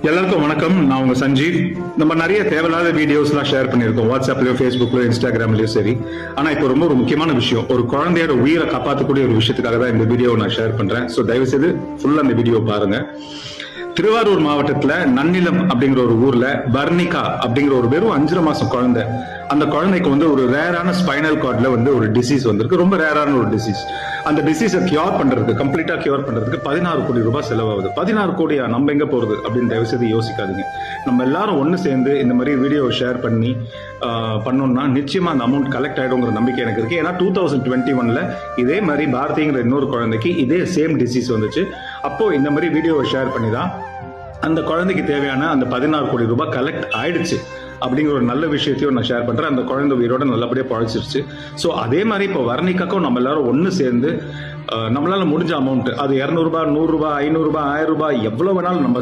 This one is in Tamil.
எல்லாருக்கும் வணக்கம். நான் உங்க சஞ்சீவ். நம்ம நிறைய தேவையில்லாத வீடியோஸ்லாம் ஷேர் பண்ணியிருக்கோம், வாட்ஸ்அப்லயோ ஃபேஸ்புக்லயோ இன்ஸ்டாகிராம்லயோ சரி. ஆனா இப்போ ரொம்ப ஒரு முக்கியமான விஷயம், ஒரு குழந்தையோட உயிரை காப்பாற்றக்கூடிய ஒரு விஷயத்துக்காக தான் இந்த வீடியோவை நான் ஷேர் பண்றேன். ஸோ தயவு செய்து ஃபுல்லா அந்த வீடியோ பாருங்க. திருவாரூர் மாவட்டத்துல நன்னிலம் அப்படிங்கிற ஒரு ஊர்ல வர்ணிகா அப்படிங்கிற ஒரு வெறும் 5 மாசம் குழந்தை. அந்த குழந்தைக்கு வந்து ஒரு ரேரான ஸ்பைனல் கார்ட்ல வந்து ஒரு டிசீஸ் வந்திருக்கு, ரொம்ப ரேரான ஒரு டிசீஸ். அந்த டிசீஸை கியூர் பண்றதுக்கு, கம்ப்ளீட்டா கியூர் பண்றதுக்கு 16 கோடி ரூபாய் செலவாகுது. 16 கோடியா, நம்ம எங்க போறது அப்படின்னு தயவு செய்து யோசிக்காதீங்க. நம்ம எல்லாரும் ஒண்ணு சேர்ந்து இந்த மாதிரி வீடியோ ஷேர் பண்ணி பண்ணோம்னா நிச்சயமா அந்த அமௌண்ட் கலெக்ட் ஆயிடுங்கிற நம்பிக்கை எனக்கு இருக்கு. ஏன்னா 2021ல இதே மாதிரி பாரதிங்கிற இன்னொரு குழந்தைக்கு இதே சேம் டிசீஸ் வந்துச்சு. அப்போ இந்த மாதிரி வீடியோவை ஷேர் பண்ணி தான் அந்த குழந்தைக்கு தேவையான அந்த 16 கோடி ரூபாய் கலெக்ட் ஆயிடுச்சு அப்படிங்கிற ஒரு நல்ல விஷயத்தையும் நான் ஷேர் பண்றேன். அந்த குழந்தை உயிரோட நல்லபடியா பழச்சிருச்சு. ஸோ அதே மாதிரி இப்போ வர்ணிகாக்கும் நம்ம எல்லாரும் ஒன்று சேர்ந்து நம்மளால முடிஞ்ச அமௌண்ட், அது 200 ரூபாய், 100 ரூபாய், 500 ரூபாய், 1000 ரூபாய், எவ்வளவு வேணாலும் நம்ம